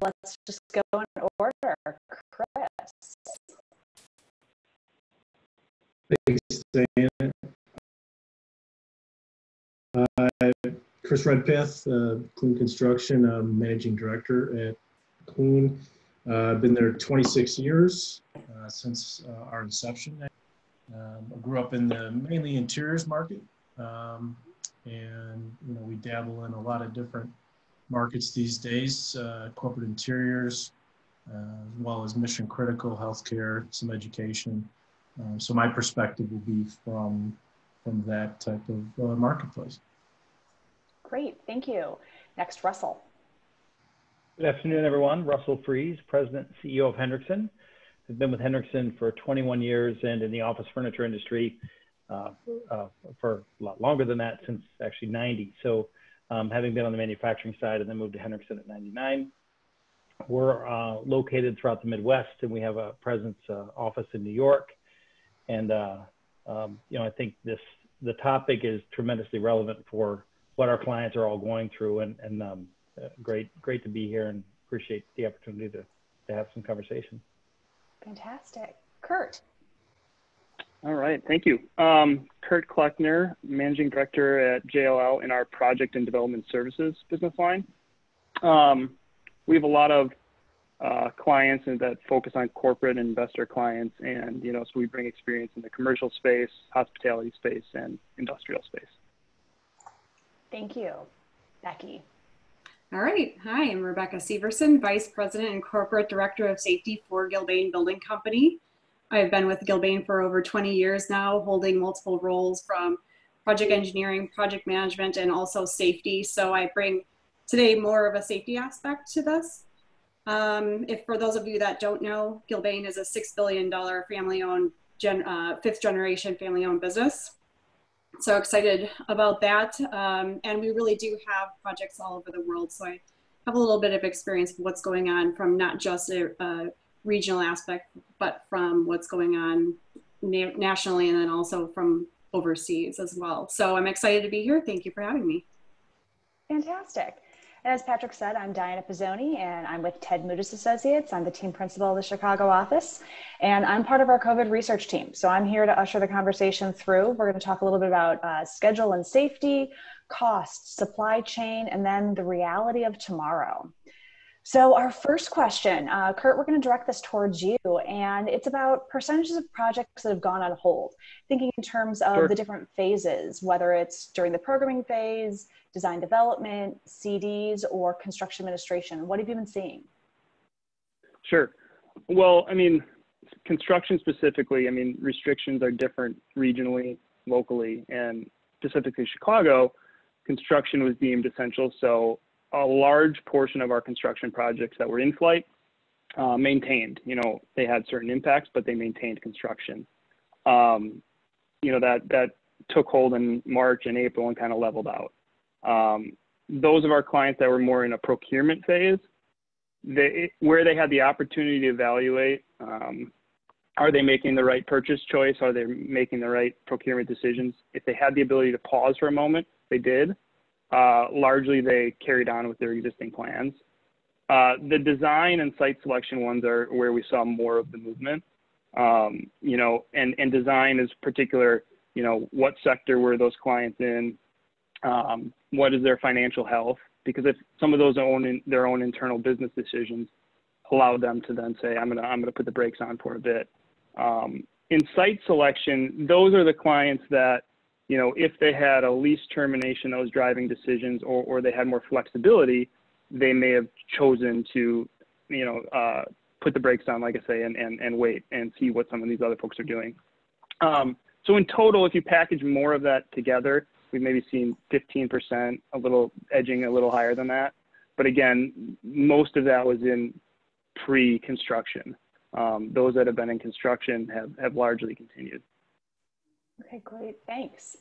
let's just go in order. Chris. Thanks, Diane. Chris Redpath, Clune Construction. I'm Managing Director at Clune. I've been there 26 years since our inception. I grew up in the mainly interiors market, and we dabble in a lot of different markets these days, corporate interiors, as well as mission critical healthcare, some education. So my perspective will be from that type of marketplace. Great, thank you. Next, Russell. Good afternoon, everyone. Russell Fries, President and CEO of Hendrickson. I've been with Hendrickson for 21 years and in the office furniture industry for a lot longer than that, since actually 90. So having been on the manufacturing side and then moved to Hendrickson at 99. We're located throughout the Midwest, and we have a presence office in New York. And I think the topic is tremendously relevant for what our clients are all going through, and great to be here, and appreciate the opportunity to have some conversation. Fantastic. Kurt. All right, thank you. Kurt Kleckner, Managing Director at JLL in our Project and Development Services business line. We have a lot of clients that focus on corporate and investor clients, and so we bring experience in the commercial space, hospitality space, and industrial space. Thank you. Becky. All right. Hi, I'm Rebecca Severson, Vice President and Corporate Director of Safety for Gilbane Building Company. I've been with Gilbane for over 20 years now, holding multiple roles from project engineering, project management, and also safety. So I bring today more of a safety aspect to this. If for those of you that don't know, Gilbane is a $6 billion family-owned, fifth generation family-owned business. So excited about that. And we really do have projects all over the world. So I have a little bit of experience of what's going on from not just a regional aspect, but from what's going on nationally, and then also from overseas as well. So I'm excited to be here. Thank you for having me. Fantastic. And as Patrick said, I'm Diana Pizzoni, and I'm with Ted Moodis Associates. I'm the team principal of the Chicago office, and I'm part of our COVID research team. So I'm here to usher the conversation through. We're going to talk a little bit about schedule and safety, costs, supply chain, and then the reality of tomorrow. So our first question, Kurt, we're going to direct this towards you, and it's about percentages of projects that have gone on hold. Thinking in terms of Sure. The different phases, whether it's during the programming phase, design development, CDs, or construction administration. What have you been seeing? Sure. Well, construction specifically, restrictions are different regionally, locally, and specifically Chicago, construction was deemed essential. So a large portion of our construction projects that were in flight maintained. They had certain impacts, but they maintained construction. That took hold in March and April and kind of leveled out. Those of our clients that were more in a procurement phase, where they had the opportunity to evaluate, are they making the right purchase choice? Are they making the right procurement decisions? If they had the ability to pause for a moment, they did. Largely, they carried on with their existing plans. The design and site selection ones are where we saw more of the movement. And design is particular, what sector were those clients in? What is their financial health? Because if some of those own their own internal business decisions allow them to then say, I'm gonna put the brakes on for a bit. In site selection, those are the clients that, if they had a lease termination that was driving decisions, or they had more flexibility, they may have chosen to, put the brakes on, like I say, and wait and see what some of these other folks are doing. So in total, if you package more of that together, we've maybe seen 15%, edging a little higher than that. But again, most of that was in pre-construction. Those that have been in construction have largely continued. Okay, great, thanks.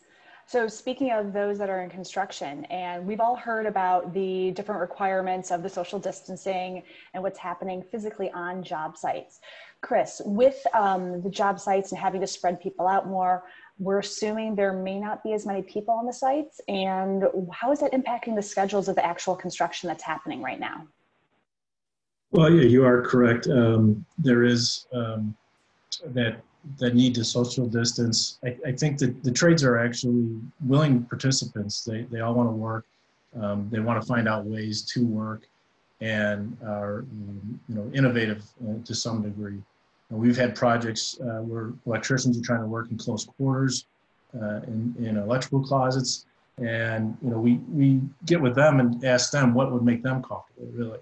So speaking of those that are in construction, and we've all heard about the different requirements of the social distancing and what's happening physically on job sites. Chris, with the job sites and having to spread people out more, we're assuming there may not be as many people on the sites. And how is that impacting the schedules of the actual construction that's happening right now? Well, yeah, you are correct. There is that need to social distance. I think that the trades are actually willing participants. They all want to work. They want to find out ways to work, and are innovative to some degree. And we've had projects where electricians are trying to work in close quarters, in electrical closets, and we get with them and ask them what would make them comfortable, really.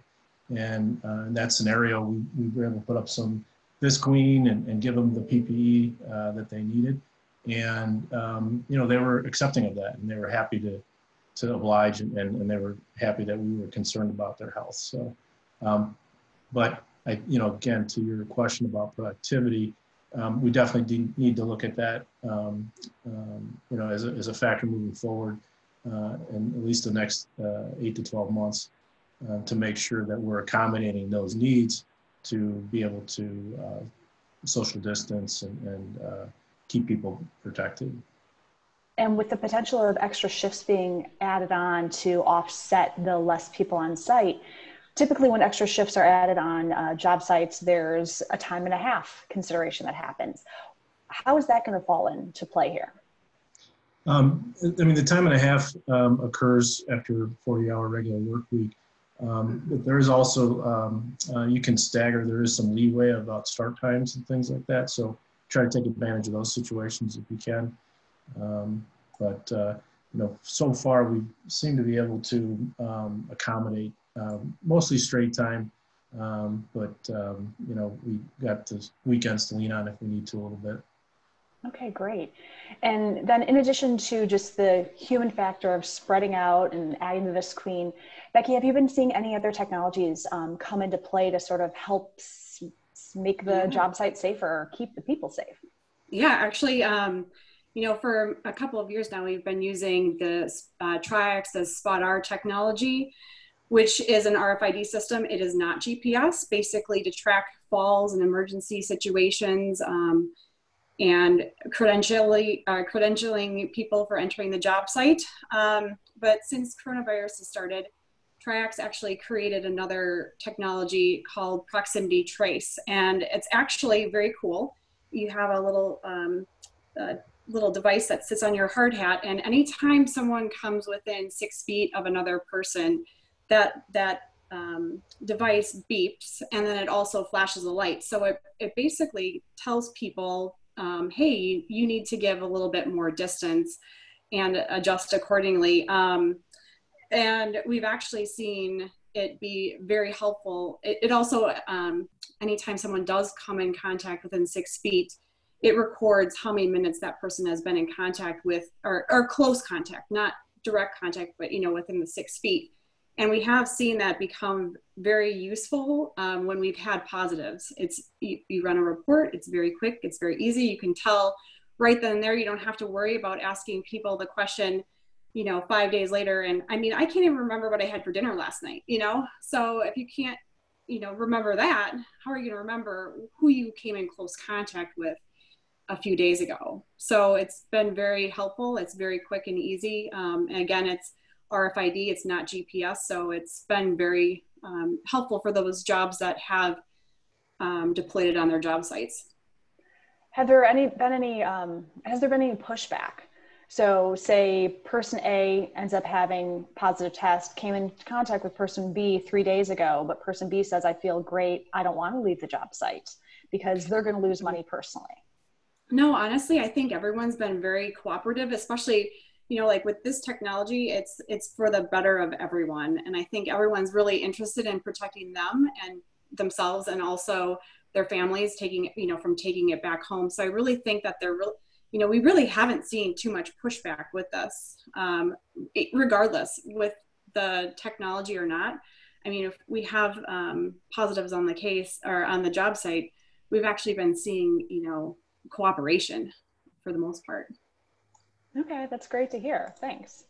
And in that scenario, we were able to put up some visqueen and give them the PPE that they needed. And, they were accepting of that, and they were happy to oblige, and they were happy that we were concerned about their health. So, but again, to your question about productivity, we definitely need to look at that, as a factor moving forward in at least the next 8 to 12 months. To make sure that we're accommodating those needs to be able to social distance and keep people protected. And with the potential of extra shifts being added on to offset the less people on site, typically when extra shifts are added on job sites, there's a time and a half consideration that happens. How is that going to fall into play here? The time and a half occurs after a 40-hour regular work week. But there is also, you can stagger, there is some leeway about start times and things like that. So try to take advantage of those situations if you can. So far we seem to be able to accommodate mostly straight time. We got the weekends to lean on if we need to a little bit. Okay, great. And then in addition to just the human factor of spreading out and adding the visqueen, Becky, have you been seeing any other technologies come into play to sort of help make the job site safer or keep the people safe? Yeah, actually, for a couple of years now, we've been using the Triax, the Spot-R technology, which is an RFID system. It is not GPS, basically to track falls and emergency situations, and credentialing people for entering the job site. But since coronavirus has started, Triax actually created another technology called Proximity Trace, and it's actually very cool. You have a little device that sits on your hard hat, and anytime someone comes within 6 feet of another person, that device beeps, and then it also flashes a light. So it basically tells people, hey, you need to give a little bit more distance and adjust accordingly. And we've actually seen it be very helpful. It also, anytime someone does come in contact within 6 feet, it records how many minutes that person has been in contact with, or close contact, not direct contact, but within the 6 feet. And we have seen that become very useful when we've had positives. You run a report, it's very quick, it's very easy. You can tell right then and there. You don't have to worry about asking people the question, 5 days later. And I can't even remember what I had for dinner last night, So if you can't, remember that, how are you gonna remember who you came in close contact with a few days ago? So it's been very helpful. It's very quick and easy. And again, it's RFID, it's not GPS. So it's been very helpful for those jobs that have deployed it on their job sites. Has there been any pushback? So say person A ends up having positive test, came in contact with person B 3 days ago, but person B says, I feel great, I don't want to leave the job site, because they're going to lose money personally. No, honestly, I think everyone's been very cooperative, especially, like with this technology, it's for the better of everyone. And I think everyone's really interested in protecting them and themselves, and also their families from taking it back home. So I really think that we really haven't seen too much pushback with this, regardless with the technology or not. If we have positives on the case or on the job site, we've actually been seeing, cooperation for the most part. Okay, that's great to hear. Thanks.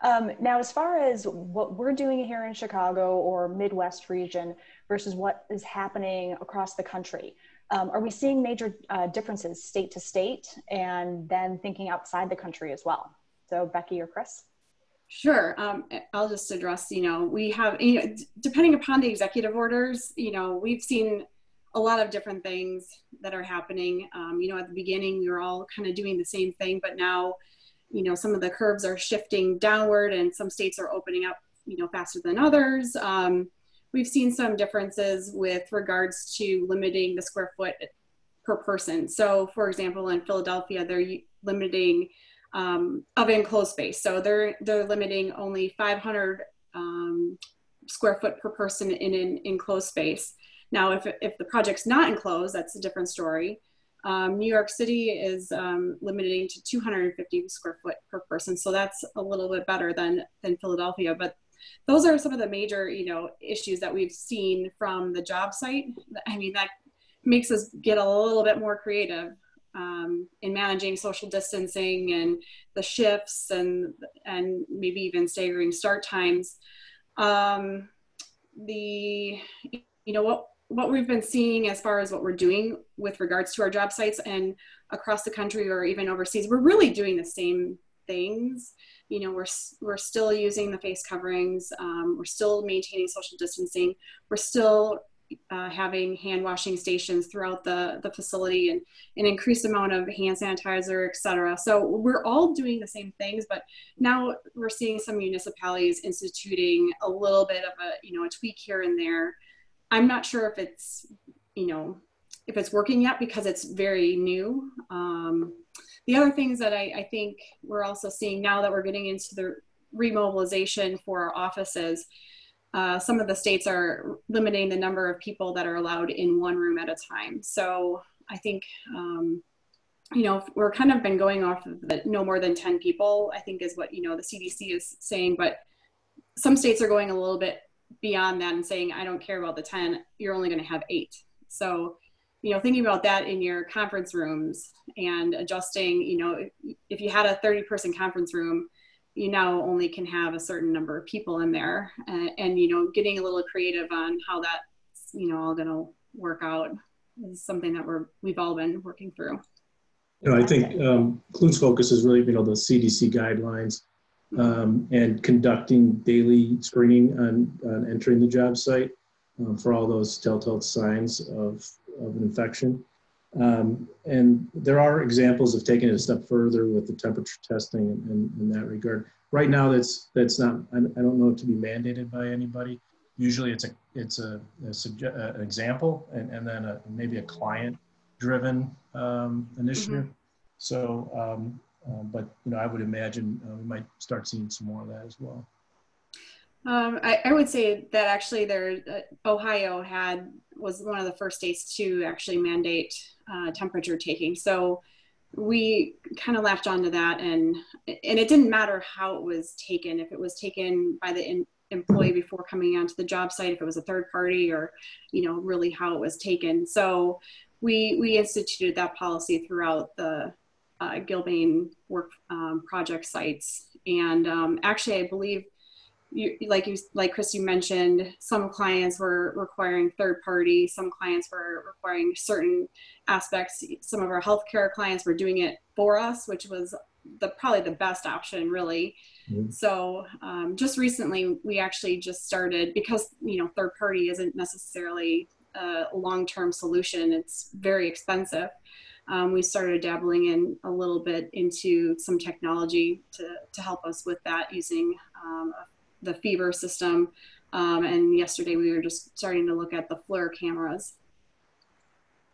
Now, as far as what we're doing here in Chicago or Midwest region versus what is happening across the country, are we seeing major differences state to state, and then thinking outside the country as well? So Becky or Chris? Sure. I'll just address, we have, depending upon the executive orders, we've seen a lot of different things that are happening. At the beginning, we were all kind of doing the same thing, but now, some of the curves are shifting downward and some states are opening up, faster than others. We've seen some differences with regards to limiting the square foot per person. So for example, in Philadelphia, they're limiting of enclosed space. So they're limiting only 500 square foot per person in an enclosed space. Now, if the project's not enclosed, that's a different story. New York City is limiting to 250 square foot per person. So that's a little bit better than Philadelphia. But those are some of the major, issues that we've seen from the job site. I mean, that makes us get a little bit more creative in managing social distancing and the shifts and maybe even staggering start times. What we've been seeing as far as what we're doing with regards to our job sites and across the country or even overseas, we're really doing the same things. We're still using the face coverings. We're still maintaining social distancing. We're still having hand washing stations throughout the facility and an increased amount of hand sanitizer, et cetera. So we're all doing the same things, but now we're seeing some municipalities instituting a little bit of a tweak here and there. I'm not sure if it's, if it's working yet because it's very new. The other things that I think we're also seeing now that we're getting into the remobilization for our offices, some of the states are limiting the number of people that are allowed in one room at a time. So I think, we're kind of been going off of the no more than 10 people, I think is what, the CDC is saying, but some states are going a little bit beyond that and saying, I don't care about the 10, you're only going to have 8. So, thinking about that in your conference rooms and adjusting, if you had a 30-person conference room, you now only can have a certain number of people in there and getting a little creative on how that's, all going to work out is something that we've all been working through. I think Clune's focus is really, the CDC guidelines and conducting daily screening on entering the job site for all those telltale signs of an infection. And there are examples of taking it a step further with the temperature testing in that regard. Right now, that's not, I don't know it to be mandated by anybody. Usually it's an example and then maybe a client-driven initiative. Mm-hmm. So, but I would imagine we might start seeing some more of that as well. I would say that actually Ohio was one of the first states to actually mandate temperature taking. So we kind of latched onto that and it didn't matter how it was taken, if it was taken by the employee before coming onto the job site, if it was a third party or, really how it was taken. So we instituted that policy throughout the Gilbane work project sites. And actually, I believe like Chris, you mentioned, some clients were requiring third party, some clients were requiring certain aspects. Some of our healthcare clients were doing it for us, which was probably the best option, really. Mm-hmm. So just recently, we actually just started, because third party isn't necessarily a long-term solution. It's very expensive. We started dabbling in a little bit into some technology to help us with that using the fever system. And yesterday we were just starting to look at the FLIR cameras.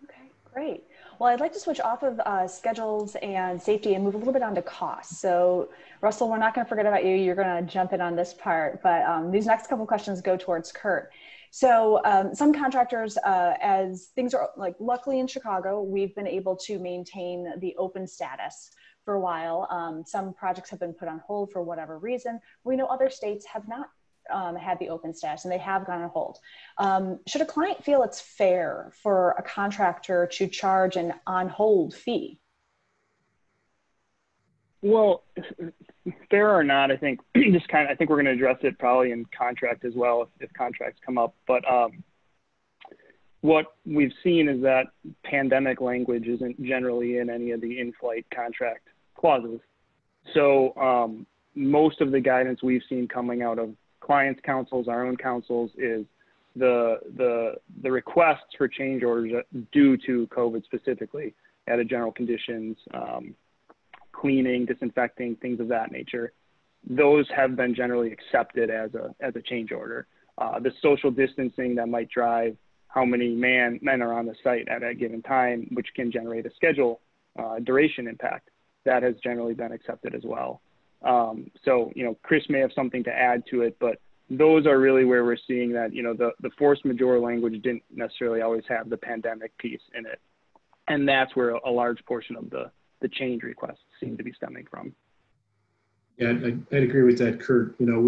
Okay, great. Well, I'd like to switch off of schedules and safety and move a little bit onto costs. So Russell, we're not going to forget about you. You're going to jump in on this part, but these next couple questions go towards Kurt. So some contractors, as things are luckily in Chicago, we've been able to maintain the open status for a while. Some projects have been put on hold for whatever reason. We know other states have not had the open status and they have gone on hold. Should a client feel it's fair for a contractor to charge an on-hold fee? Well, fair or not, I think I think we're going to address it probably in contract as well if contracts come up. But what we've seen is that pandemic language isn't generally in any of the in-flight contract clauses. So most of the guidance we've seen coming out of clients' councils, our own councils, is the requests for change orders due to COVID specifically, added general conditions, cleaning, disinfecting, things of that nature. Those have been generally accepted as a change order. The social distancing that might drive how many men are on the site at a given time, which can generate a schedule duration impact, that has generally been accepted as well. So, Chris may have something to add to it, but those are really where we're seeing that, the force majeure language didn't necessarily always have the pandemic piece in it. And that's where a large portion of the change requests seem to be stemming from. Yeah, I'd agree with that, Kurt. When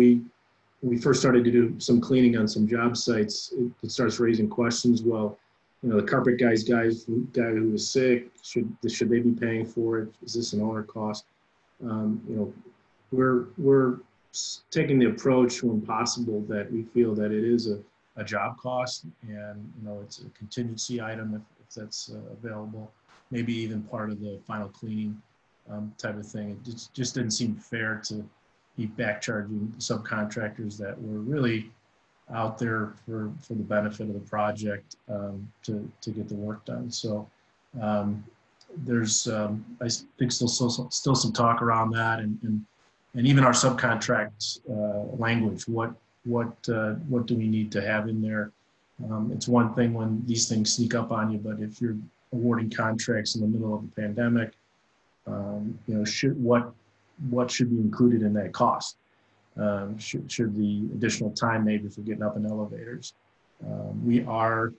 we first started to do some cleaning on some job sites, it starts raising questions. Well, the carpet guy who was sick, should they be paying for it? Is this an owner cost? We're taking the approach when possible that we feel that it is a job cost, and it's a contingency item if that's available, maybe even part of the final cleaning type of thing. It just didn't seem fair to be back charging subcontractors that were really out there for the benefit of the project to get the work done. So there's I think still some talk around that, and even our subcontract language. What do we need to have in there? It's one thing when these things sneak up on you, but if you're awarding contracts in the middle of a pandemic, what should be included in that cost? Should the additional time maybe for getting up in elevators? We are,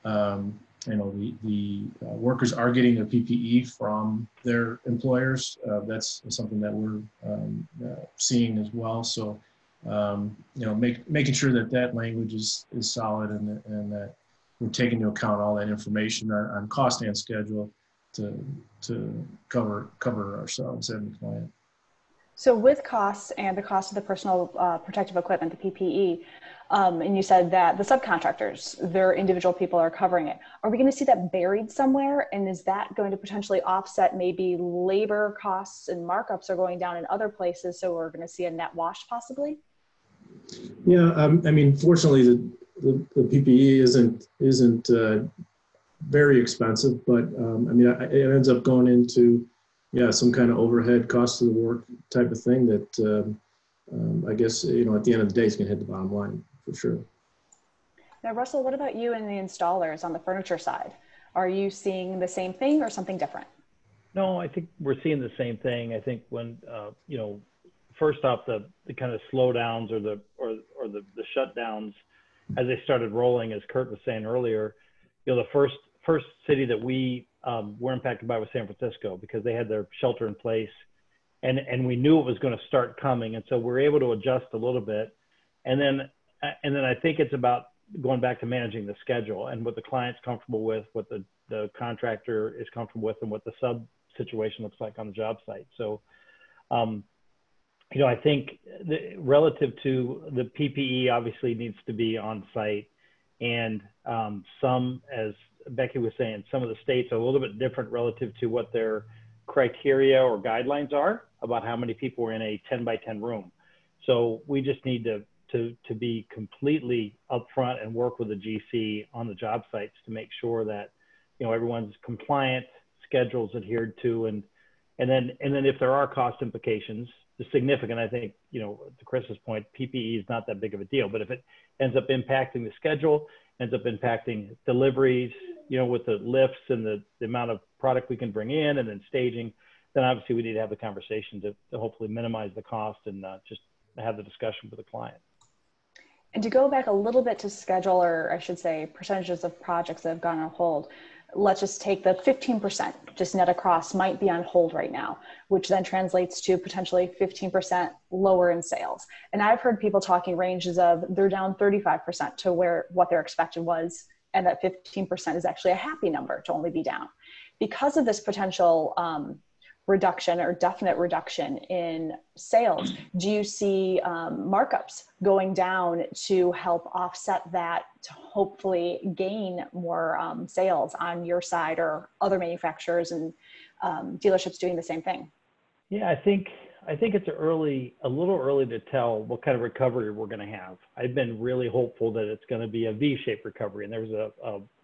the workers are getting their PPE from their employers. That's something that we're seeing as well. So, making sure that language is solid and that we're taking into account all that information on cost and schedule to cover ourselves and the client. So with costs and the cost of the personal protective equipment, the PPE, and you said that the subcontractors, their individual people are covering it. Are we going to see that buried somewhere? And is that going to potentially offset maybe labor costs and markups are going down in other places? So we're going to see a net wash possibly? Yeah, fortunately the PPE isn't very expensive, but it ends up going into some kind of overhead cost of the work type of thing that I guess, at the end of the day, it's going to hit the bottom line for sure. Now, Russell, what about you and the installers on the furniture side? Are you seeing the same thing or something different? No, I think we're seeing the same thing. I think when, first off, the kind of slowdowns or the shutdowns as they started rolling, as Kurt was saying earlier, the first city that we were impacted by was San Francisco because they had their shelter in place, and we knew it was going to start coming, and so we're able to adjust a little bit, and then I think it's about going back to managing the schedule and what the client's comfortable with, what the contractor is comfortable with, and what the sub situation looks like on the job site. So, I think relative to the PPE, obviously needs to be on site, and some, as Becky was saying, some of the states are a little bit different relative to what their criteria or guidelines are about how many people are in a 10 by 10 room. So we just need to be completely upfront and work with the GC on the job sites to make sure that everyone's compliant, schedules adhered to, and then if there are cost implications, the significant, I think, to Chris's point, PPE is not that big of a deal, but if it ends up impacting the schedule, ends up impacting deliveries, with the lifts and the amount of product we can bring in and then staging, then obviously we need to have the conversation to hopefully minimize the cost and just have the discussion with the client. And to go back a little bit to schedule, or I should say percentages of projects that have gone on hold, let's just take the 15% just net across might be on hold right now, which then translates to potentially 15% lower in sales. And I've heard people talking ranges of they're down 35% to what their expected was, and that 15% is actually a happy number to only be down. Because of this potential reduction or definite reduction in sales, do you see markups going down to help offset that, to hopefully gain more sales on your side, or other manufacturers and dealerships doing the same thing? Yeah, I think I think it's a little early to tell what kind of recovery we're going to have. I've been really hopeful that it's going to be a V-shaped recovery. And there was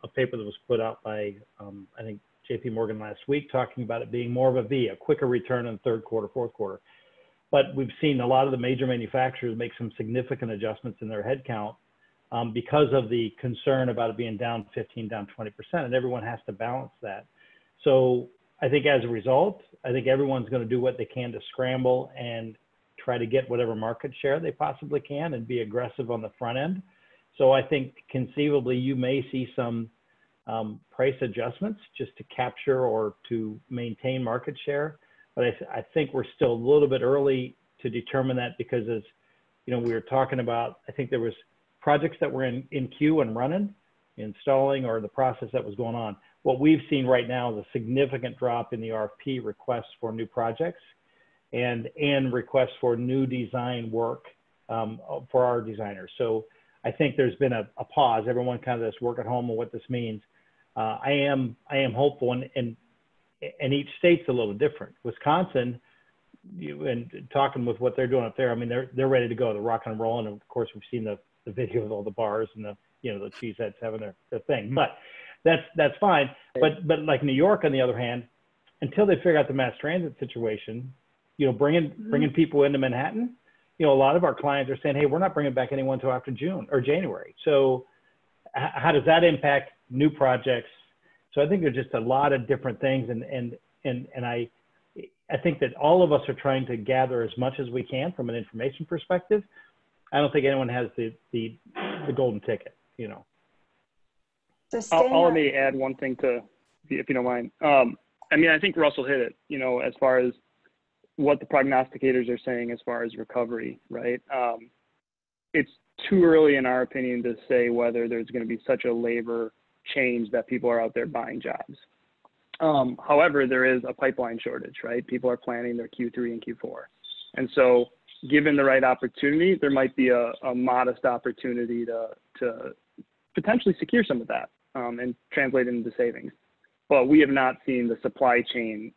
a paper that was put out by, I think, JP Morgan last week, talking about it being more of a V, a quicker return in the third quarter, fourth quarter. But we've seen a lot of the major manufacturers make some significant adjustments in their headcount because of the concern about it being down 15, down 20%, and everyone has to balance that. So I think as a result, I think everyone's going to do what they can to scramble and try to get whatever market share they possibly can and be aggressive on the front end. So I think conceivably you may see some price adjustments just to capture or to maintain market share. But I think we're still a little bit early to determine that, because as you know, we were talking about, I think there was projects that were in queue and running, installing, or the process that was going on. What we've seen right now is a significant drop in the RFP requests for new projects and requests for new design work for our designers. So I think there's been a pause. Everyone kind of this work at home and what this means. I am hopeful, and each state's a little different. Wisconsin, and talking with what they're doing up there, I mean, they're ready to go. They're rocking and rolling. And of course, we've seen the video of all the bars and the cheeseheads having their thing. But that's fine. But like New York, on the other hand, until they figure out the mass transit situation, bringing people into Manhattan, a lot of our clients are saying, hey, we're not bringing back anyone until after June or January. So how does that impact new projects? So I think there's just a lot of different things. And I think that all of us are trying to gather as much as we can from an information perspective. I don't think anyone has the golden ticket, So I'll let me add one thing if you don't mind. I mean, I think Russell hit it, as far as what the prognosticators are saying as far as recovery, right? It's too early, in our opinion, to say whether there's going to be such a labor change that people are out there buying jobs. However, there is a pipeline shortage, right? People are planning their Q3 and Q4. And so given the right opportunity, there might be a modest opportunity to potentially secure some of that and translate it into savings. But we have not seen the supply chain,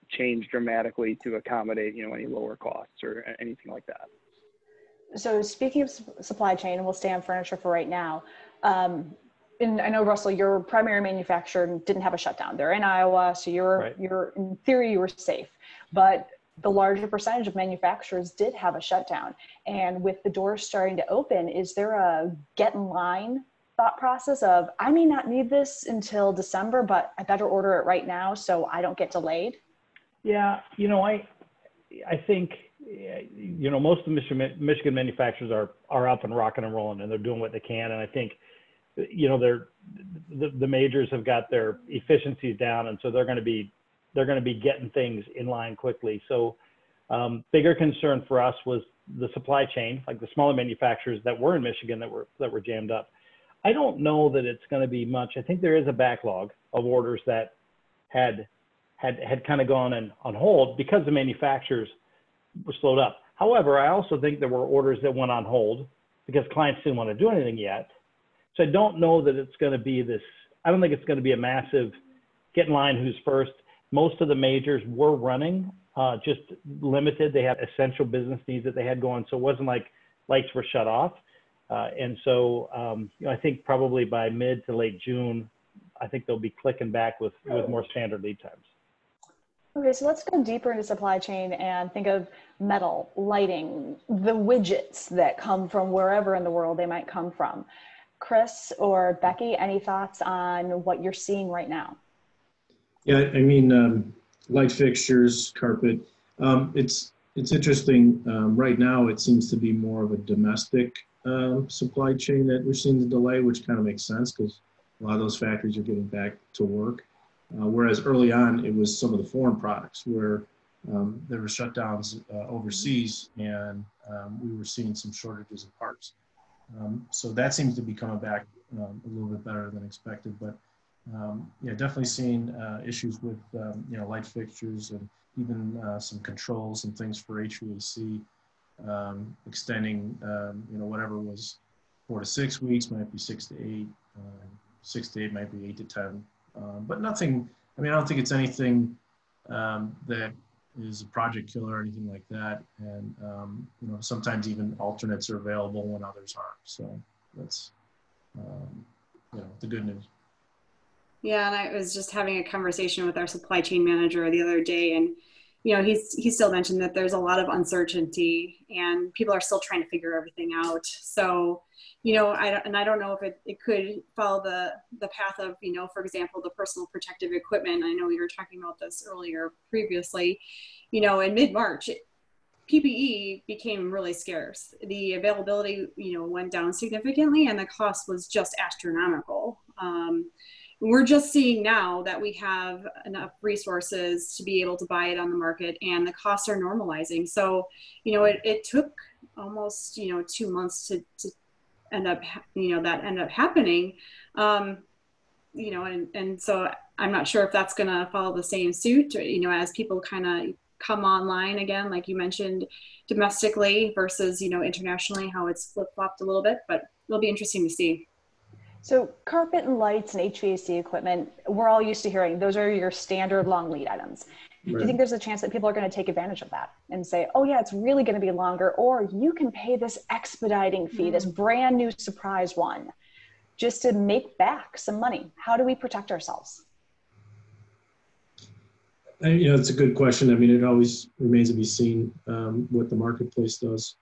change dramatically to accommodate, any lower costs or anything like that. So speaking of supply chain, and we'll stay on furniture for right now. And I know, Russell, your primary manufacturer didn't have a shutdown. They're in Iowa, so you're in theory you were safe. But the larger percentage of manufacturers did have a shutdown. And with the doors starting to open, is there a get in line thought process of, I may not need this until December, but I better order it right now so I don't get delayed? Yeah, I think, most of the Michigan manufacturers are up and rocking and rolling, and they're doing what they can. And I think, the majors have got their efficiencies down, and so they're going to be getting things in line quickly. So bigger concern for us was the supply chain, like the smaller manufacturers that were in Michigan that were jammed up. I don't know that it's going to be much. I think there is a backlog of orders that had kind of gone on hold because the manufacturers were slowed up. However, I also think there were orders that went on hold because clients didn't want to do anything yet. So I don't know that it's going to be this. I don't think it's going to be a massive get in line who's first. Most of the majors were running, just limited. They had essential business needs that they had going. So it wasn't like lights were shut off. And so, I think probably by mid to late June, I think they'll be clicking back with more standard lead times. Okay, so let's go deeper into supply chain and think of metal, lighting, the widgets that come from wherever in the world they might come from. Chris or Becky, any thoughts on what you're seeing right now? Yeah, I mean, light fixtures, carpet. It's interesting. Right now, it seems to be more of a domestic supply chain that we're seeing the delay, which kind of makes sense because a lot of those factories are getting back to work. Whereas early on, it was some of the foreign products where there were shutdowns overseas, and we were seeing some shortages of parts. So that seems to be coming back a little bit better than expected. But definitely seeing issues with light fixtures and even some controls and things for HVAC extending. Whatever was 4 to 6 weeks might be 6 to 8. 6 to 8 might be 8 to 10. But nothing. I mean, I don't think it's anything that is a project killer or anything like that. And, sometimes even alternates are available when others aren't. So that's, the good news. Yeah, and I was just having a conversation with our supply chain manager the other day, and he still mentioned that there's a lot of uncertainty, and people are still trying to figure everything out. So, I don't know if it could follow the path of, for example, the personal protective equipment. I know we were talking about this earlier previously. In mid-March, PPE became really scarce. The availability, went down significantly, and the cost was just astronomical. We're just seeing now that we have enough resources to be able to buy it on the market, and the costs are normalizing. So, it took almost, 2 months to end up, that end up happening. And so I'm not sure if that's going to follow the same suit, as people kind of come online again, like you mentioned, domestically versus, internationally, how it's flip-flopped a little bit, but it'll be interesting to see. So carpet and lights and HVAC equipment, we're all used to hearing those are your standard long lead items. Right. Do you think there's a chance that people are going to take advantage of that and say, oh yeah, it's really going to be longer, or you can pay this expediting fee, this brand new surprise one, just to make back some money? How do we protect ourselves? It's a good question. I mean, it always remains to be seen what the marketplace does.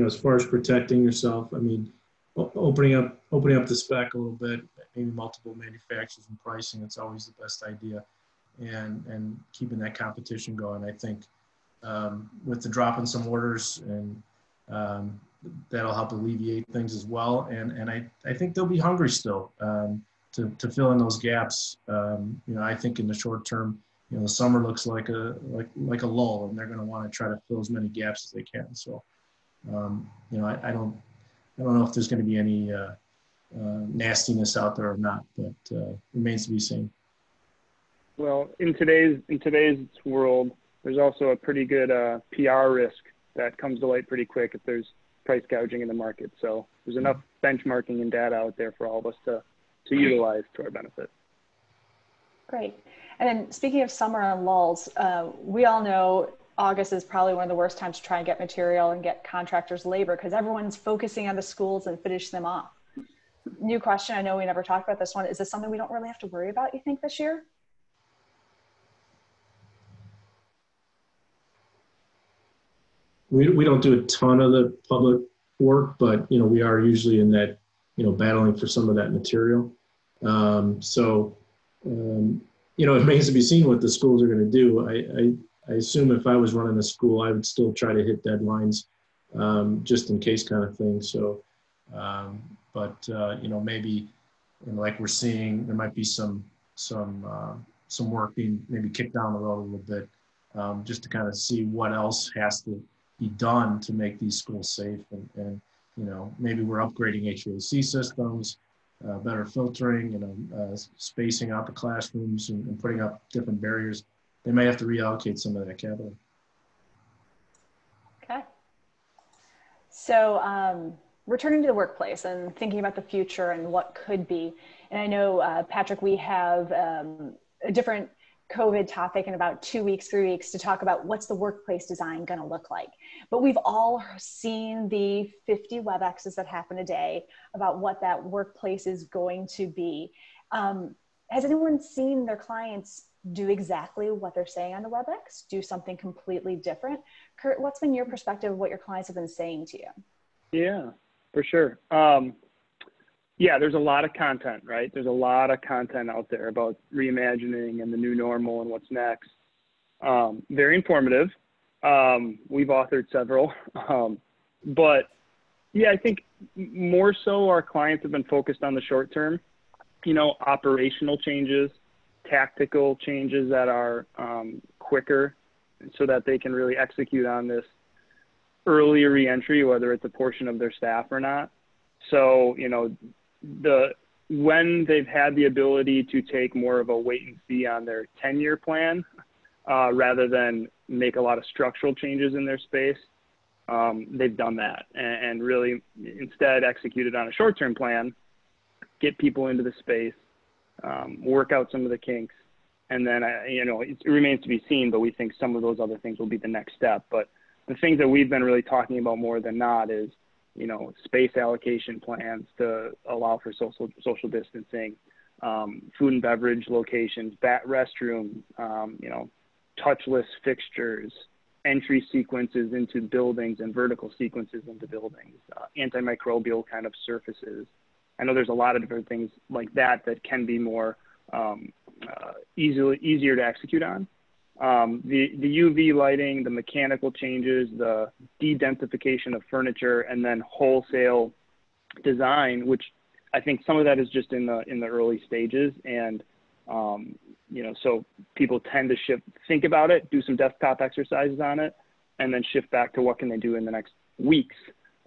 As far as protecting yourself, I mean, opening up the spec a little bit, maybe multiple manufacturers and pricing, it's always the best idea, and keeping that competition going. I think with the drop in some orders, and that'll help alleviate things as well. And I think they'll be hungry still to fill in those gaps. I think in the short term, the summer looks like a lull, and they're going to want to try to fill as many gaps as they can. So. I don't know if there's going to be any nastiness out there or not, but remains to be seen. Well, in today's world, there's also a pretty good PR risk that comes to light pretty quick if there's price gouging in the market. So there's enough benchmarking and data out there for all of us to utilize to our benefit. Great. And then speaking of summer and lulls, we all know August is probably one of the worst times to try and get material and get contractors labor, because everyone's focusing on the schools and finish them off. New question. I know we never talked about this one. Is this something we don't really have to worry about, you think, this year? We don't do a ton of the public work, but, we are usually in that, battling for some of that material. It remains to be seen what the schools are going to do. I assume if I was running a school, I would still try to hit deadlines, just in case kind of thing. So, maybe, like we're seeing, there might be some work being maybe kicked down the road a little bit, just to kind of see what else has to be done to make these schools safe. And maybe we're upgrading HVAC systems, better filtering, spacing out the classrooms and putting up different barriers. They may have to reallocate some of that capital. Okay. So returning to the workplace and thinking about the future and what could be. And I know, Patrick, we have a different COVID topic in about 2 weeks, 3 weeks to talk about what's the workplace design going to look like. But we've all seen the 50 WebExes that happen a day about what that workplace is going to be. Has anyone seen their clients do exactly what they're saying on the WebEx, do something completely different? Kurt, what's been your perspective of what your clients have been saying to you? Yeah, for sure. There's a lot of content, right? There's a lot of content out there about reimagining and the new normal and what's next. Very informative. We've authored several. But yeah, I think more so our clients have been focused on the short term, operational changes, tactical changes that are quicker, so that they can really execute on this earlier reentry, whether it's a portion of their staff or not. So, when they've had the ability to take more of a wait and see on their 10-year plan, rather than make a lot of structural changes in their space, they've done that and really instead executed on a short-term plan, get people into the space, work out some of the kinks. And then, it remains to be seen, but we think some of those other things will be the next step. But the things that we've been really talking about more than not is, space allocation plans to allow for social distancing, food and beverage locations, restrooms, touchless fixtures, entry sequences into buildings and vertical sequences into buildings, antimicrobial kind of surfaces. I know there's a lot of different things like that can be more easier to execute on. The UV lighting, the mechanical changes, the de-densification of furniture, and then wholesale design, which I think some of that is just in the early stages. And, so people tend to think about it, do some desktop exercises on it, and then shift back to what can they do in the next weeks,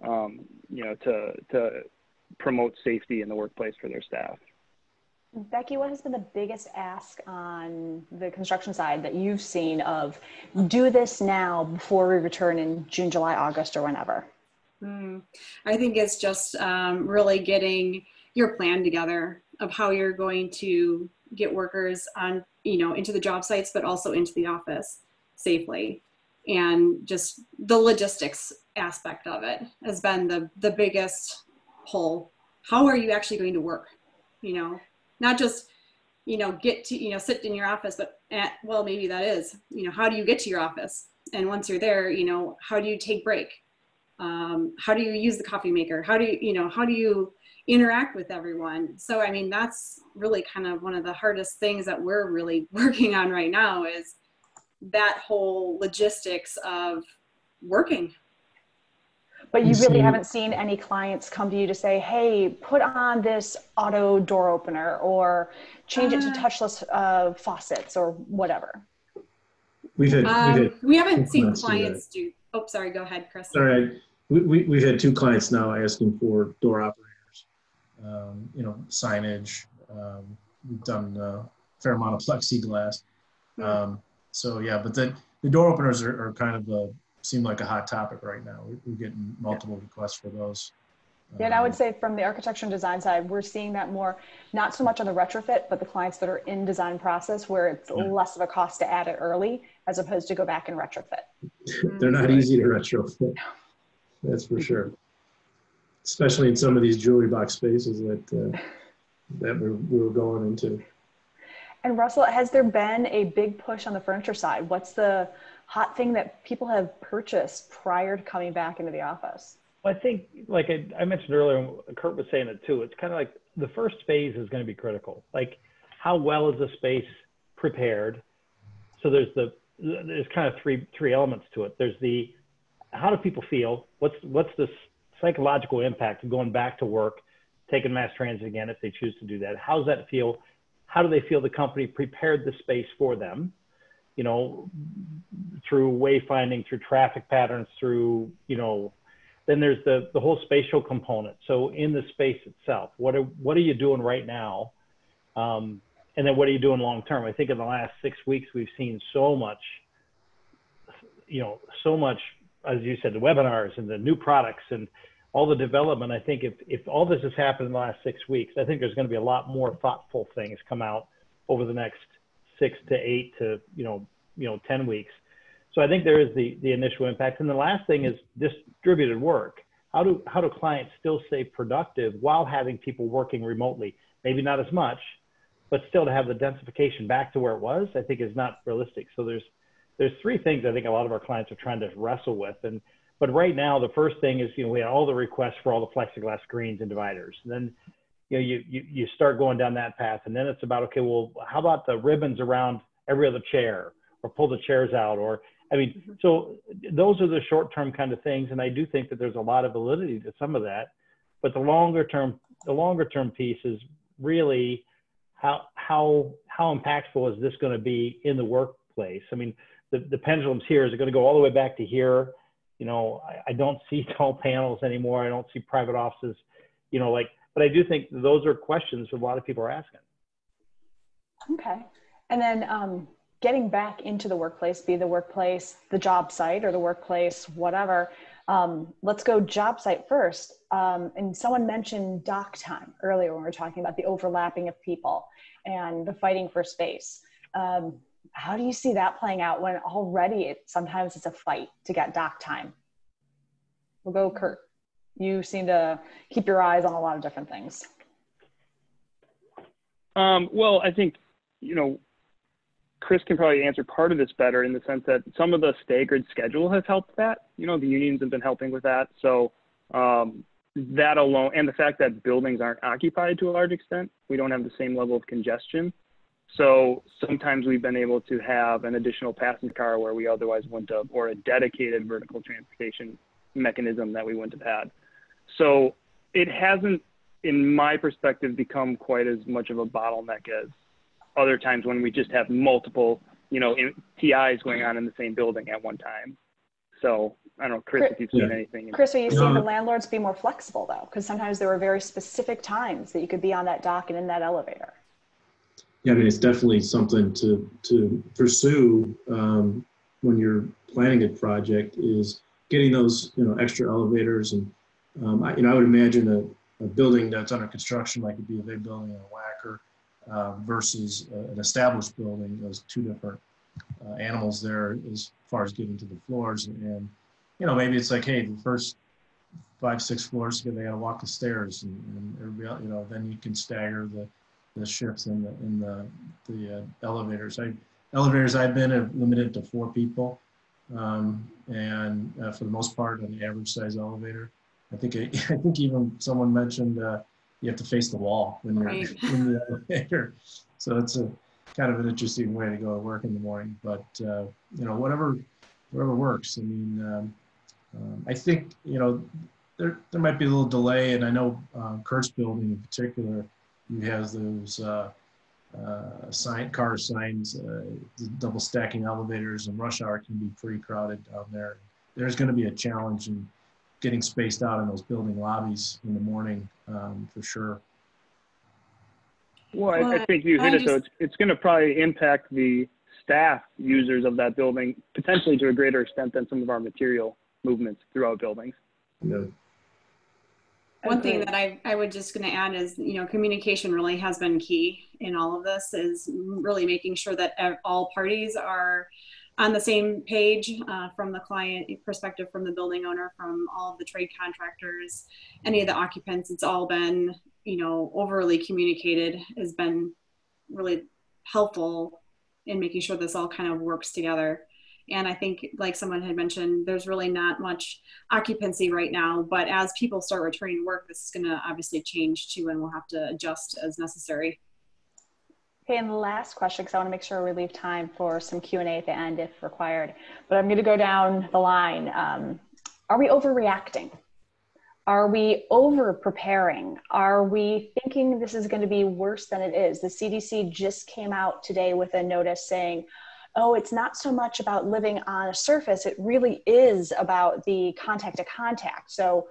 to promote safety in the workplace for their staff. Becky, what has been the biggest ask on the construction side that you've seen of do this now before we return in June, July, August, or whenever? I think it's just really getting your plan together of how you're going to get workers on, into the job sites, but also into the office safely. And just the logistics aspect of it has been the biggest pull. How are you actually going to work? Not just, get to, sit in your office, but maybe that is, how do you get to your office? And once you're there, how do you take break? How do you use the coffee maker? How do you interact with everyone? So, that's really kind of one of the hardest things that we're really working on right now is that whole logistics of working. But you really haven't seen any clients come to you to say, hey, put on this auto door opener or change it to touchless faucets or whatever. We haven't seen clients do. Oh, sorry. Go ahead, Chris. Sorry. We've had 2 clients now asking for door operators, signage. We've done a fair amount of plexiglass. But the door openers are kind of seem like a hot topic right now. We're getting multiple requests for those. Yeah, and I would say from the architecture and design side, we're seeing that more, not so much on the retrofit, but the clients that are in design process where it's less of a cost to add it early as opposed to go back and retrofit. They're not easy to retrofit. That's for sure. Especially in some of these jewelry box spaces that we're going into. And Russell, has there been a big push on the furniture side? What's the hot thing that people have purchased prior to coming back into the office? Well, I think, like I mentioned earlier, Kurt was saying it too, it's kind of like the first phase is going to be critical. Like, how well is the space prepared? So there's kind of three elements to it. There's the, how do people feel? What's the psychological impact of going back to work, taking mass transit again if they choose to do that? How does that feel? How do they feel the company prepared the space for them? Through wayfinding, through traffic patterns, through, then there's the whole spatial component. So in the space itself, what are you doing right now? And then what are you doing long term? I think in the last 6 weeks, we've seen so much, as you said, the webinars and the new products and all the development. I think if all this has happened in the last 6 weeks, I think there's going to be a lot more thoughtful things come out over the next 6 to 8 to 10 weeks. So I think there is the initial impact. And the last thing is distributed work. How do clients still stay productive while having people working remotely? Maybe not as much, but still to have the densification back to where it was, I think is not realistic. So there's 3 things I think a lot of our clients are trying to wrestle with. But right now, the first thing is, we had all the requests for all the plexiglass screens and dividers. And then, you start going down that path, and then it's about, okay, well, how about the ribbons around every other chair, or pull the chairs out, or, so those are the short-term kind of things. And I do think that there's a lot of validity to some of that, but the longer term piece is really how impactful is this going to be in the workplace? The pendulum's here. Is it going to go all the way back to here? I don't see tall panels anymore. I don't see private offices, but I do think those are questions a lot of people are asking. Okay. And then getting back into the workplace, be the workplace, the job site or the workplace, whatever. Let's go job site first. And someone mentioned dock time earlier when we were talking about the overlapping of people. and the fighting for space. How do you see that playing out when already sometimes it's a fight to get dock time? We'll go Kurt. You seem to keep your eyes on a lot of different things. Well, I think, Chris can probably answer part of this better in the sense that some of the staggered schedule has helped that. The unions have been helping with that. So that alone, and the fact that buildings aren't occupied to a large extent, we don't have the same level of congestion. So sometimes we've been able to have an additional passenger car where we otherwise wouldn't have, or a dedicated vertical transportation mechanism that we wouldn't have had. So it hasn't, in my perspective, become quite as much of a bottleneck as other times when we just have multiple, TIs going on in the same building at one time. So I don't know, Chris, if you've seen anything. Chris, are you seeing the landlords be more flexible though? Because sometimes there were very specific times that you could be on that dock and in that elevator. Yeah, I mean, it's definitely something to pursue when you're planning a project, is getting those, extra elevators. And, I would imagine a building that's under construction, like a B of A building and a whacker, versus an established building, those two different animals there as far as getting to the floors. And maybe it's like, hey, the first 5-6 floors, they got to walk the stairs, and everybody, then you can stagger the shifts in the elevators. Elevators I've been have limited to 4 people, and for the most part, on the average size elevator. I think even someone mentioned you have to face the wall when you're in the elevator. So it's a kind of an interesting way to go to work in the morning. But whatever works. I mean, I think there might be a little delay, and I know Kurt's building in particular, you have those car signs, double stacking elevators, and rush hour can be pretty crowded down there. There's going to be a challenge in getting spaced out in those building lobbies in the morning, for sure. Well, I think you hit it though. It's going to probably impact the staff users of that building potentially to a greater extent than some of our material movements throughout buildings. Yeah. One thing that I would just going to add is, communication really has been key in all of this, is really making sure that all parties are on the same page, from the client perspective, from the building owner, from all of the trade contractors, any of the occupants. It's all been, overly communicated, has been really helpful in making sure this all kind of works together. And I think, like someone had mentioned, there's really not much occupancy right now, but as people start returning to work, this is going to obviously change too, and we'll have to adjust as necessary. Okay, and the last question, because I want to make sure we leave time for some Q&A at the end if required, but I'm going to go down the line. Are we overreacting? Are we over preparing? Are we thinking this is going to be worse than it is? The CDC just came out today with a notice saying, oh, it's not so much about living on a surface. It really is about the contact to contact. So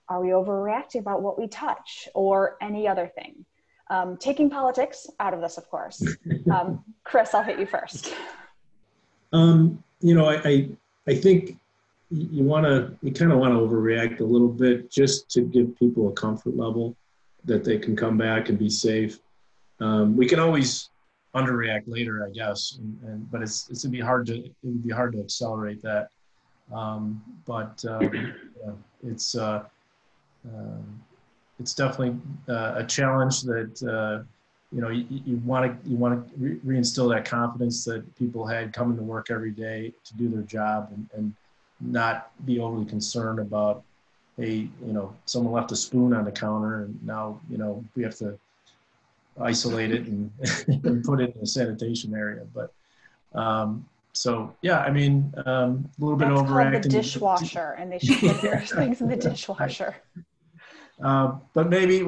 are we overreacting about what we touch or any other thing? Taking politics out of this, of course. Chris, I'll hit you first. I think you kind of want to overreact a little bit just to give people a comfort level that they can come back and be safe. We can always underreact later, I guess, but it would be hard to accelerate that. It's definitely a challenge that you want to reinstill that confidence that people had coming to work every day to do their job, and not be overly concerned about, hey, someone left a spoon on the counter and now we have to isolate it and put it in a sanitation area. But so yeah, I mean, a little bit overreacting. That's called the dishwasher, and they should put their things in the dishwasher. But maybe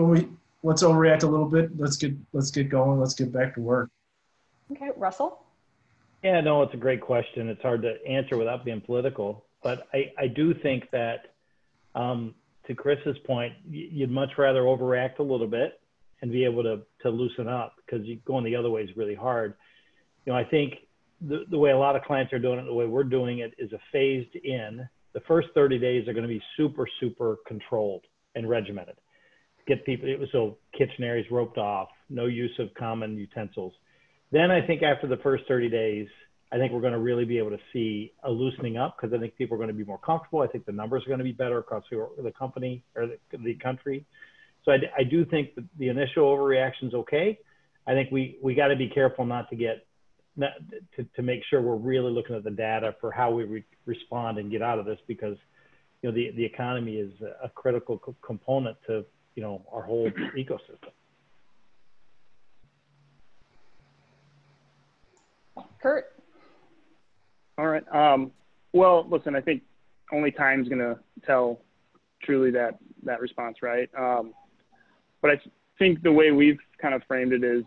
let's overreact a little bit. Let's get going. Let's get back to work. Okay, Russell? Yeah, no, it's a great question. It's hard to answer without being political, but I do think that, to Chris's point, you'd much rather overreact a little bit and be able to loosen up, because going the other way is really hard. I think the way a lot of clients are doing it, the way we're doing it, is a phased in. The first 30 days are going to be super, super controlled and regimented. Get people, so kitchen areas roped off, no use of common utensils. Then I think after the first 30 days, I think we're going to really be able to see a loosening up, because I think people are going to be more comfortable. I think the numbers are going to be better across the company or the country. So I do think that the initial overreaction is okay. I think we got to be careful not to get to make sure we're really looking at the data for how we respond and get out of this, because the economy is a critical component to our whole ecosystem. Kurt. All right. Well, listen, I think only time's going to tell truly that response, right? But I think the way we've kind of framed it is,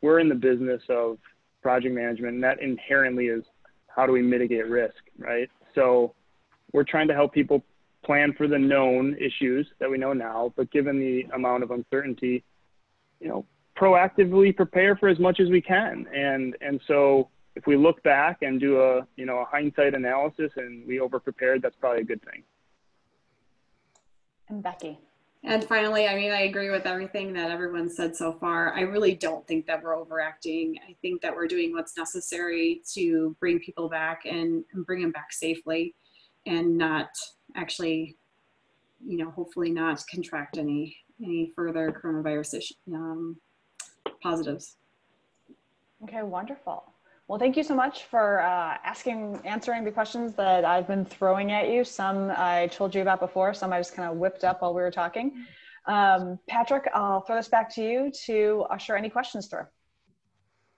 we're in the business of project management, and that inherently is how do we mitigate risk, right? So we're trying to help people plan for the known issues that we know now, but given the amount of uncertainty, proactively prepare for as much as we can. And so if we look back and do a hindsight analysis and we over-prepared, that's probably a good thing. And Becky. And finally, I agree with everything that everyone said so far. I really don't think that we're overacting. I think that we're doing what's necessary to bring people back and bring them back safely, and not actually, hopefully not contract any further coronavirus positives. Okay, wonderful. Well, thank you so much for answering the questions that I've been throwing at you. Some I told you about before, some I just kind of whipped up while we were talking. Patrick, I'll throw this back to you to usher any questions through.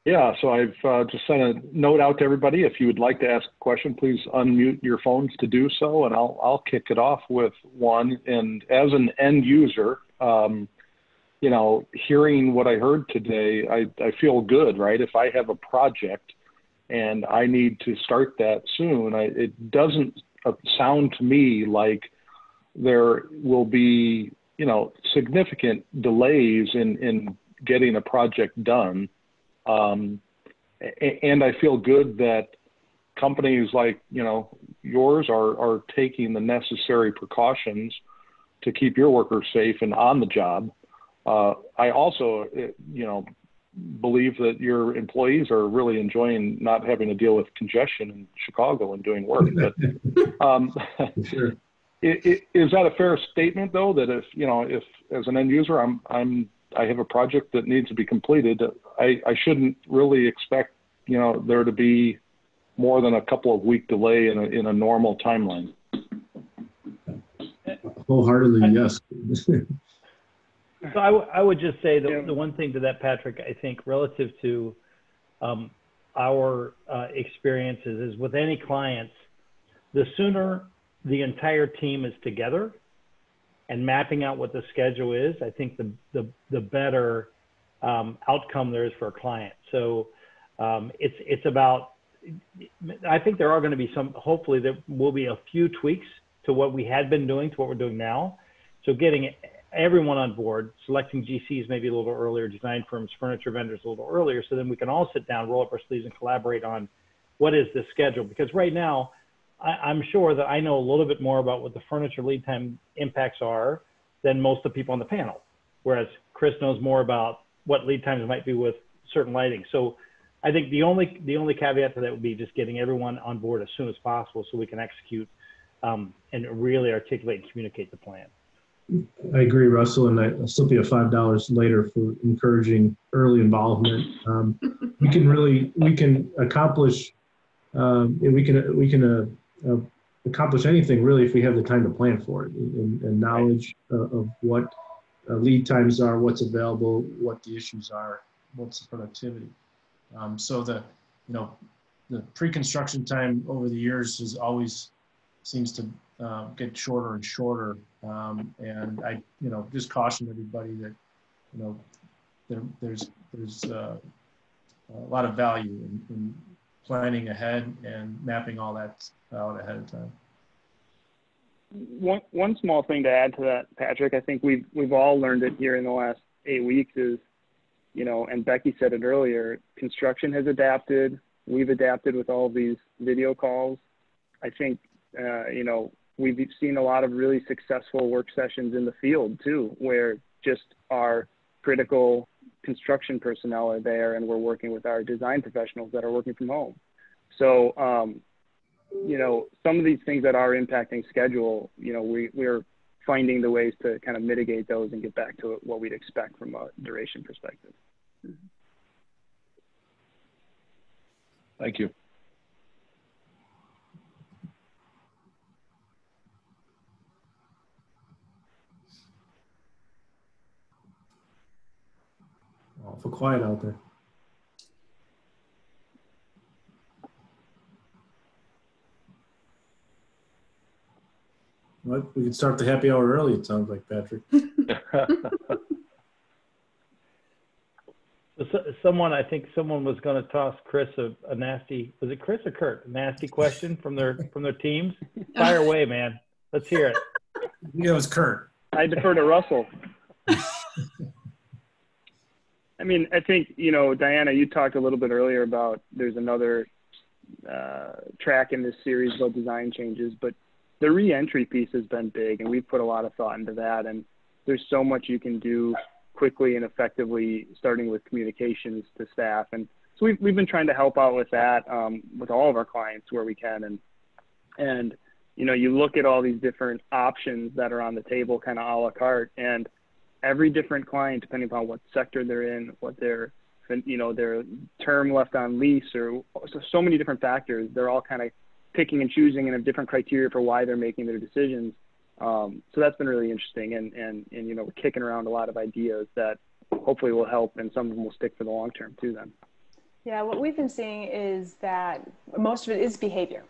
Yeah, so I've just sent a note out to everybody. If you would like to ask a question, please unmute your phones to do so, and I'll kick it off with one. And as an end user, hearing what I heard today, I feel good, right? If I have a project and I need to start that soon, it doesn't sound to me like there will be, significant delays in getting a project done. And I feel good that companies like, yours are taking the necessary precautions to keep your workers safe and on the job. I also, believe that your employees are really enjoying not having to deal with congestion in Chicago and doing work. But Sure. Is that a fair statement, though, that if as an end user I have a project that needs to be completed, I shouldn't really expect there to be more than a couple of week delay in a normal timeline? Wholeheartedly, yes. So I would just say the one thing to that, Patrick, I think relative to our experiences is with any clients, the sooner the entire team is together and mapping out what the schedule is, I think the better outcome there is for a client. So it's about, I think there are going to be hopefully there will be a few tweaks to what we had been doing to what we're doing now. So getting everyone on board, selecting GCs maybe a little earlier, design firms, furniture vendors a little earlier, so then we can all sit down, roll up our sleeves and collaborate on what is the schedule. Because right now, I'm sure that I know a little bit more about what the furniture lead time impacts are than most of the people on the panel. Whereas Chris knows more about what lead times might be with certain lighting. So I think the only caveat to that would be just getting everyone on board as soon as possible so we can execute and really articulate and communicate the plan. I agree, Russell, and I'll slip you $5 later for encouraging early involvement. We can accomplish accomplish anything really if we have the time to plan for it and knowledge of what lead times are, what's available, what the issues are, what's the productivity. So the pre-construction time over the years has always seems to get shorter and shorter. And I, just caution everybody that, there's a lot of value in planning ahead and mapping all that out ahead of time. One small thing to add to that, Patrick, I think we've all learned it here in the last 8 weeks is, and Becky said it earlier, construction has adapted. We've adapted with all of these video calls. I think, we've seen a lot of really successful work sessions in the field too, where just our critical construction personnel are there, and we're working with our design professionals that are working from home. So, you know, some of these things that are impacting schedule, you know, we're finding the ways to kind of mitigate those and get back to what we'd expect from a duration perspective. Thank you. Awful quiet out there. What? We could start the happy hour early, it sounds like, Patrick. I think someone was going to toss Chris a nasty, was it Chris or Kurt? A nasty question from their teams? Fire away, man. Let's hear it. Yeah, it was Kurt. I defer to Russell. I mean, I think, you know, Diana, you talked a little bit earlier about there's another track in this series about design changes, but the re-entry piece has been big, and we've put a lot of thought into that. And there's so much you can do quickly and effectively, starting with communications to staff. And so we've been trying to help out with that with all of our clients where we can. And you know, you look at all these different options that are on the table, kind of a la carte, and every different client, depending upon what sector they're in, what their, you know, their term left on lease, or so many different factors, they're all kind of picking and choosing and have different criteria for why they're making their decisions. So that's been really interesting, and you know, we're kicking around a lot of ideas that hopefully will help, and some of them will stick for the long term too then. Yeah, what we've been seeing is that most of it is behavior.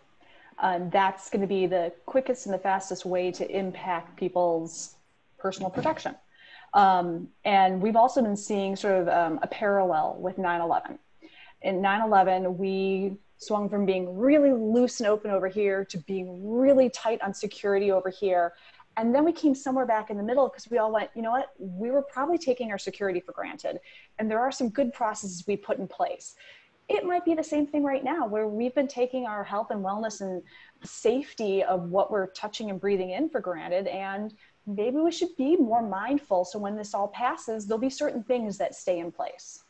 That's going to be the quickest and the fastest way to impact people's personal protection. And we've also been seeing sort of a parallel with 9/11. In 9/11, we swung from being really loose and open over here to being really tight on security over here. And then we came somewhere back in the middle because we all went, you know what, we were probably taking our security for granted. And there are some good processes we put in place. It might be the same thing right now, where we've been taking our health and wellness and safety of what we're touching and breathing in for granted. And maybe we should be more mindful. So when this all passes, there'll be certain things that stay in place.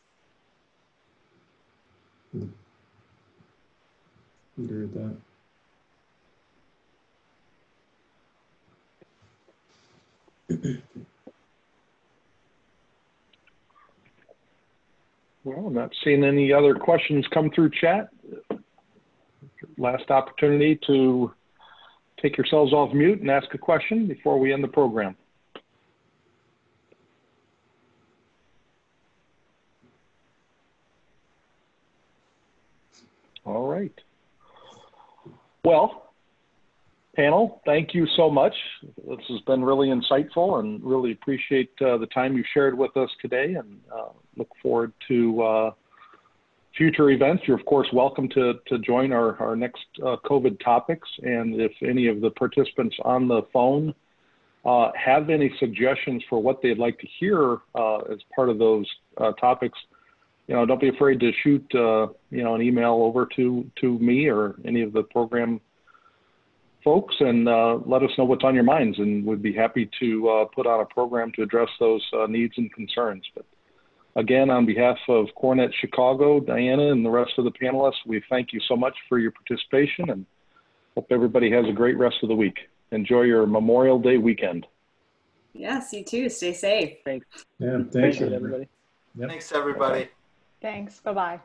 I agree with that. Well, I'm not seeing any other questions come through chat. Last opportunity to take yourselves off mute and ask a question before we end the program. All right. Well, panel, thank you so much. This has been really insightful, and really appreciate the time you shared with us today, and look forward to future events. You're of course welcome to join our next COVID topics. And if any of the participants on the phone have any suggestions for what they'd like to hear as part of those topics, you know, don't be afraid to shoot you know, an email over to me or any of the program folks, and let us know what's on your minds, and we'd be happy to put on a program to address those needs and concerns. But again, on behalf of Coronet Chicago, Diana, and the rest of the panelists, we thank you so much for your participation, and hope everybody has a great rest of the week. Enjoy your Memorial Day weekend. Yes, you too. Stay safe. Thanks. Yeah, thanks everybody. Yep. Thanks, everybody. Thanks. Bye-bye.